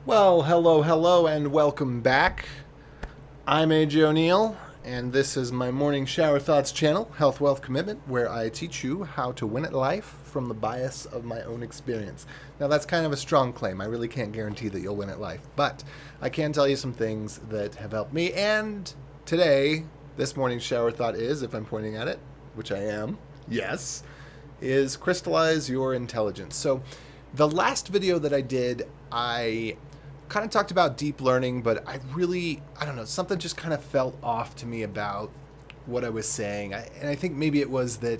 Well, hello, and welcome back. I'm AJ O'Neill, and this is my Morning Shower Thoughts channel, Health, Wealth, Commitment, where I teach you how to win at life from the bias of my own experience. Now, that's kind of a strong claim. I really can't guarantee that you'll win at life, but I can tell you some things that have helped me. And today, this morning shower thought is, if I'm pointing at it, which I am, yes, is crystallize your intelligence. So, the last video that I did, I kind of talked about deep learning, but I don't know, something just kind of felt off to me about what I was saying. And I think maybe it was that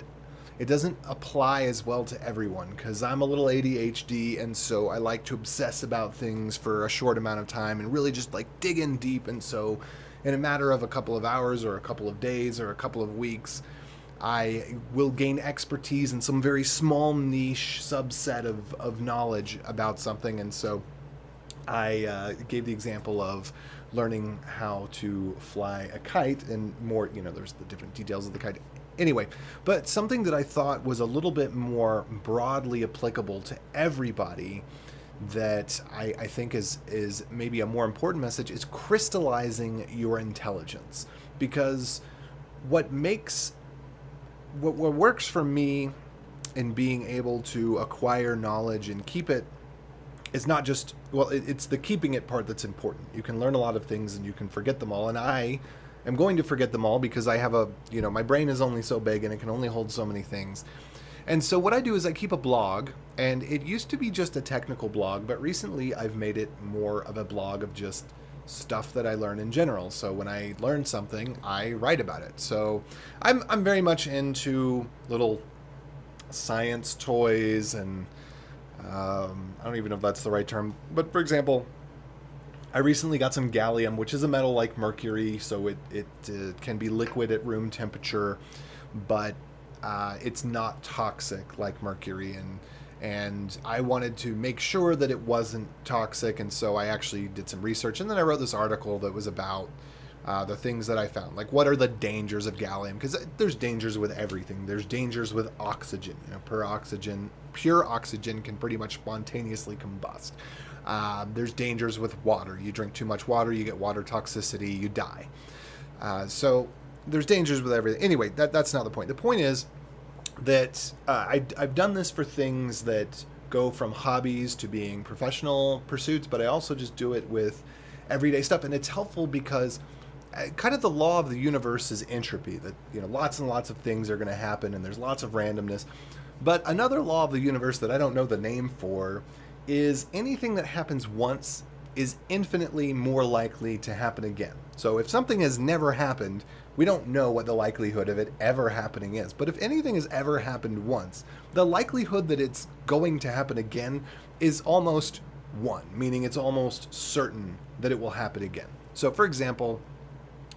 it doesn't apply as well to everyone because I'm a little ADHD, and so I like to obsess about things for a short amount of time and really just like dig in deep. And so in a matter of a couple of hours or a couple of days or a couple of weeks, I will gain expertise in some very small niche subset of knowledge about something. And so I gave the example of learning how to fly a kite, and more, there's the different details of the kite. Anyway, but something that I thought was a little bit more broadly applicable to everybody that I think is maybe a more important message is crystallizing your intelligence. Because what works for me in being able to acquire knowledge and keep it is not just, it's the keeping it part that's important. You can learn a lot of things and you can forget them all. And I am going to forget them all because I have my brain is only so big and it can only hold so many things. And so what I do is I keep a blog, and it used to be just a technical blog, but recently I've made it more of a blog of just stuff that I learn in general. So when I learn something, I write about it. So I'm very much into little science toys, and I don't even know if that's the right term, but for example, I recently got some gallium, which is a metal like mercury, so it can be liquid at room temperature, but it's not toxic like mercury, and I wanted to make sure that it wasn't toxic, and so I actually did some research, and then I wrote this article that was about the things that I found, like what are the dangers of gallium, because there's dangers with everything. There's dangers with oxygen. Pure oxygen can pretty much spontaneously combust. There's dangers with water. You drink too much water, you get water toxicity, you die. So there's dangers with everything. Anyway, that's not the point. The point is that I've done this for things that go from hobbies to being professional pursuits, but I also just do it with everyday stuff. And it's helpful because kind of the law of the universe is entropy, that lots and lots of things are going to happen and there's lots of randomness. But another law of the universe that I don't know the name for is anything that happens once is infinitely more likely to happen again. So if something has never happened, we don't know what the likelihood of it ever happening is. But if anything has ever happened once, the likelihood that it's going to happen again is almost 1, meaning it's almost certain that it will happen again. So for example,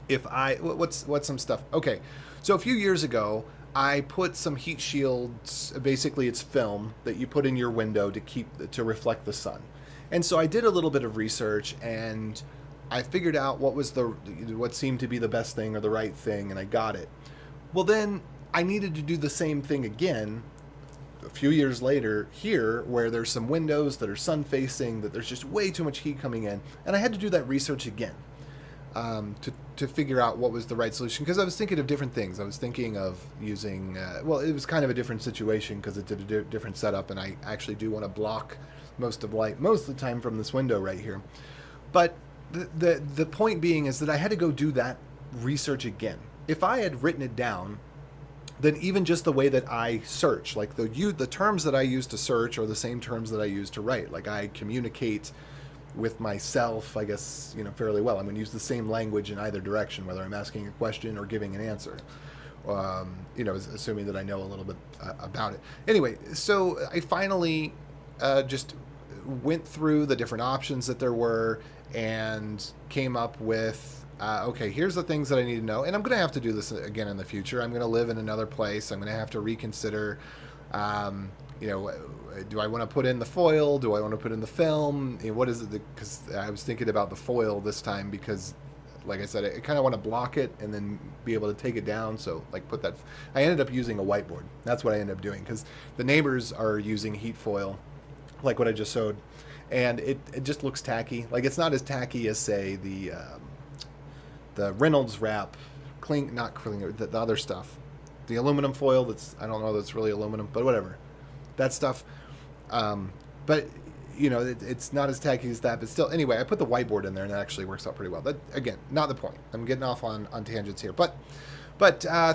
what's some stuff? Okay, so a few years ago, I put some heat shields, basically it's film that you put in your window to reflect the sun. And so I did a little bit of research, and I figured out what seemed to be the best thing or the right thing, and I got it. Well, then I needed to do the same thing again a few years later here, where there's some windows that are sun facing, that there's just way too much heat coming in, and I had to do that research again to figure out what was the right solution, because I was thinking of different things. I was thinking of using it was kind of a different situation because it did a different setup, and I actually do want to block most of light most of the time from this window right here. But the point being is that I had to go do that research again. If I had written it down, then even just the way that I search, like the terms that I use to search are the same terms that I use to write. Like I communicate with myself, I guess, fairly well. I'm going to use the same language in either direction, whether I'm asking a question or giving an answer, assuming that I know a little bit about it. Anyway, so I finally just went through the different options that there were and came up with, okay, here's the things that I need to know. And I'm going to have to do this again in the future. I'm going to live in another place. I'm going to have to reconsider, do I want to put in the foil? Do I want to put in the film? What is it? Because I was thinking about the foil this time because, like I said, I kind of want to block it and then be able to take it down. So, like, I ended up using a whiteboard. That's what I ended up doing because the neighbors are using heat foil, like what I just showed. and it just looks tacky. Like, it's not as tacky as, say, the Reynolds wrap, not cling, the other stuff, the aluminum foil. That's, I don't know that's really aluminum, but whatever, that stuff. But it's not as tacky as that. But still, anyway, I put the whiteboard in there, and that actually works out pretty well. But again, not the point. I'm getting off on tangents here, but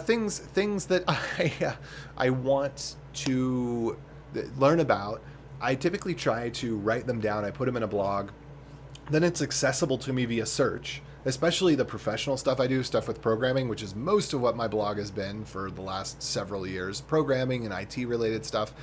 things that I want to learn about, I typically try to write them down. I put them in a blog. Then it's accessible to me via search, especially the professional stuff I do, stuff with programming, which is most of what my blog has been for the last several years, programming and IT related stuff.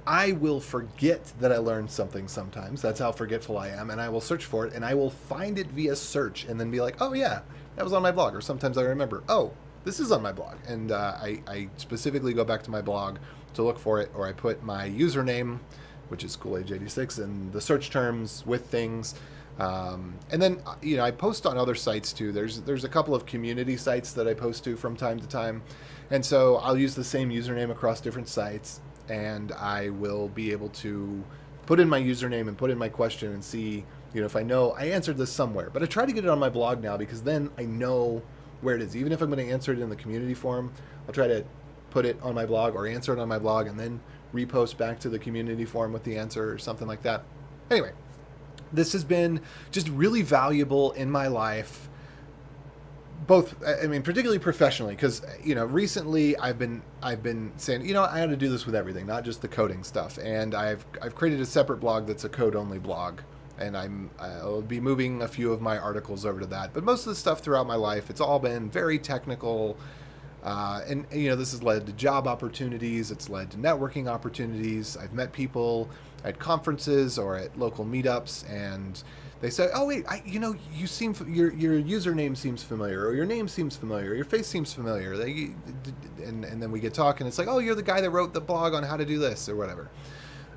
I will forget that I learned something sometimes. That's how forgetful I am. And I will search for it, and I will find it via search and then be like, oh yeah, that was on my blog. Or sometimes I remember, oh, this is on my blog. And I specifically go back to my blog to look for it, or I put my username, which is CoolAge86, and the search terms with things. And then, I post on other sites too. There's a couple of community sites that I post to from time to time. And so I'll use the same username across different sites, and I will be able to put in my username and put in my question and see, if I know I answered this somewhere. But I try to get it on my blog now, because then I know where it is. Even if I'm going to answer it in the community forum, I'll try to put it on my blog or answer it on my blog and then repost back to the community forum with the answer or something like that. Anyway, this has been just really valuable in my life, both, particularly professionally, because, recently I've been saying, I had to do this with everything, not just the coding stuff. And I've created a separate blog that's a code-only blog, and I'll be moving a few of my articles over to that. But most of the stuff throughout my life, it's all been very technical. And this has led to job opportunities. It's led to networking opportunities. I've met people at conferences or at local meetups, and they say, "Oh wait, you seem your username seems familiar, or your name seems familiar, or your face seems familiar." And then we get talking. It's like, "Oh, you're the guy that wrote the blog on how to do this or whatever."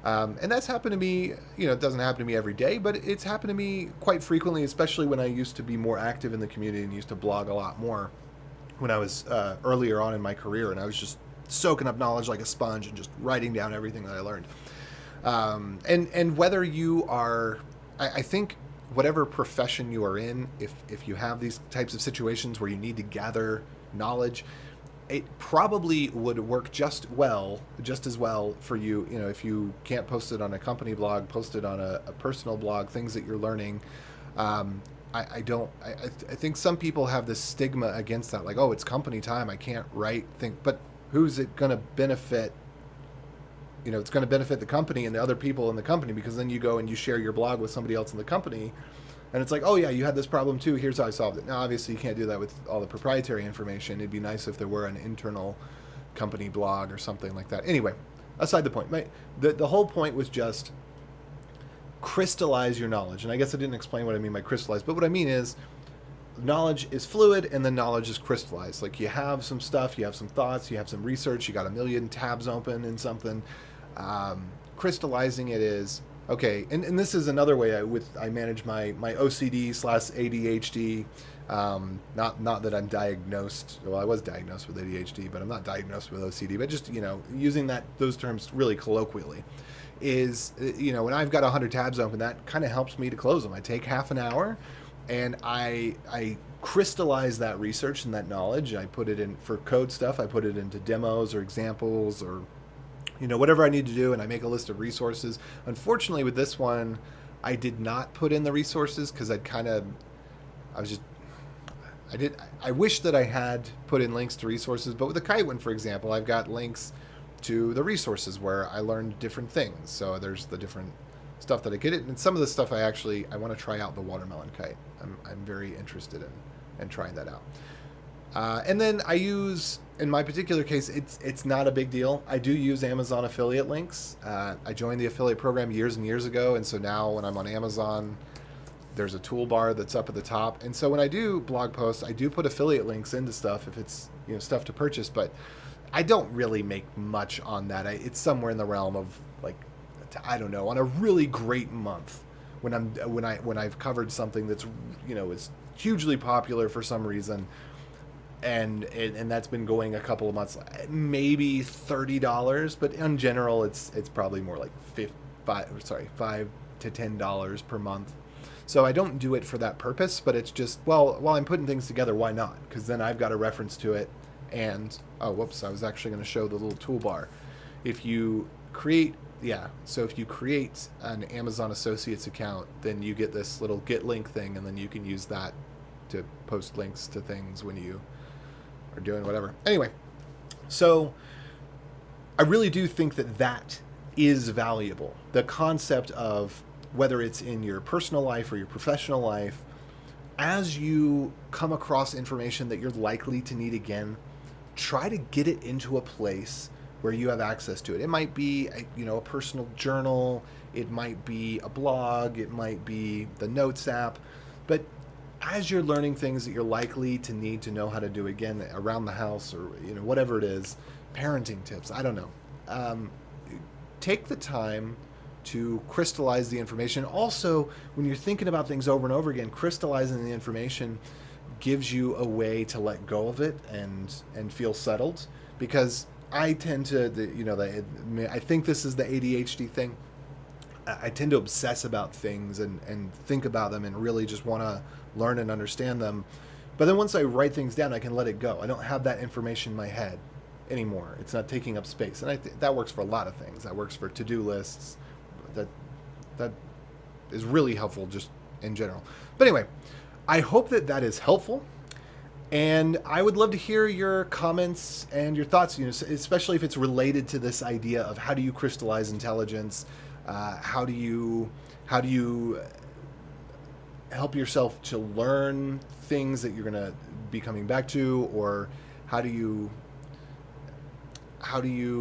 And that's happened to me. It doesn't happen to me every day, but it's happened to me quite frequently, especially when I used to be more active in the community and used to blog a lot more when I was earlier on in my career, and I was just soaking up knowledge like a sponge and just writing down everything that I learned. And whether you are, I think whatever profession you are in, if you have these types of situations where you need to gather knowledge, it probably would work just as well for you. If you can't post it on a company blog, post it on a personal blog, things that you're learning. I think some people have this stigma against that, like, oh, it's company time, I can't write things. But who's it going to benefit? It's going to benefit the company and the other people in the company, because then you go and you share your blog with somebody else in the company, and it's like, oh yeah, you had this problem too, here's how I solved it. Now, obviously, you can't do that with all the proprietary information. It'd be nice if there were an internal company blog or something like that. Anyway, aside the point, the whole point was just crystallize your knowledge. And I guess I didn't explain what I mean by crystallize, but what I mean is knowledge is fluid, and then knowledge is crystallized. Like, you have some stuff, you have some thoughts, you have some research, you got a million tabs open in something. Crystallizing it is, okay, and this is another way I manage my OCD/ADHD. Not that I'm diagnosed. Well, I was diagnosed with ADHD, but I'm not diagnosed with OCD. But just using those terms really colloquially, is when I've got 100 tabs open, that kind of helps me to close them. I take half an hour, and I crystallize that research and that knowledge. I put it in for code stuff. I put it into demos or examples or whatever I need to do, and I make a list of resources. Unfortunately, with this one, I did not put in the resources because I wish that I had put in links to resources. But with the kite one, for example, I've got links to the resources where I learned different things. So there's the different stuff that I get it, and some of the stuff I want to try out the watermelon kite. I'm very interested in trying that out. And then I use, in my particular case, it's not a big deal. I do use Amazon affiliate links. I joined the affiliate program years and years ago, and so now when I'm on Amazon, there's a toolbar that's up at the top. And so when I do blog posts, I do put affiliate links into stuff if it's stuff to purchase, but I don't really make much on that. It's somewhere in the realm of, like, I don't know, on a really great month when I've covered something that's is hugely popular for some reason. And that's been going a couple of months, maybe $30, but in general, it's probably more like $5, $10, to $10 per month. So I don't do it for that purpose, but it's just, well, while I'm putting things together, why not? Because then I've got a reference to it. And, oh, whoops, I was actually going to show the little toolbar. If you create, so if you create an Amazon Associates account, then you get this little get link thing, and then you can use that to post links to things when you are doing whatever. Anyway, so I really do think that that is valuable. The concept of whether it's in your personal life or your professional life, as you come across information that you're likely to need again, try to get it into a place where you have access to it. It might be a personal journal, it might be a blog, it might be the Notes app, but as you're learning things that you're likely to need to know how to do again around the house, or whatever it is, parenting tips, I don't know. Take the time to crystallize the information. Also, when you're thinking about things over and over again, crystallizing the information gives you a way to let go of it and feel settled. Because I tend to, I think this is the ADHD thing. I tend to obsess about things and think about them and really just want to learn and understand them. But then once I write things down, I can let it go. I don't have that information in my head anymore. It's not taking up space. And that works for a lot of things. That works for to-do lists. That is really helpful just in general. But anyway, I hope that is helpful. And I would love to hear your comments and your thoughts, especially if it's related to this idea of how do you crystallize intelligence? How do you help yourself to learn things that you're going to be coming back to, or how do you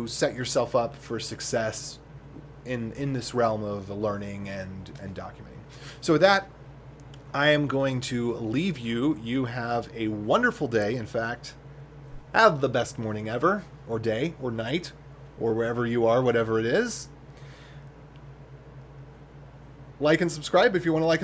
set yourself up for success in this realm of learning and documenting? So with that, I am going to leave you. You have a wonderful day. In fact, have the best morning ever, or day, or night, or wherever you are, whatever it is. Like and subscribe if you want to like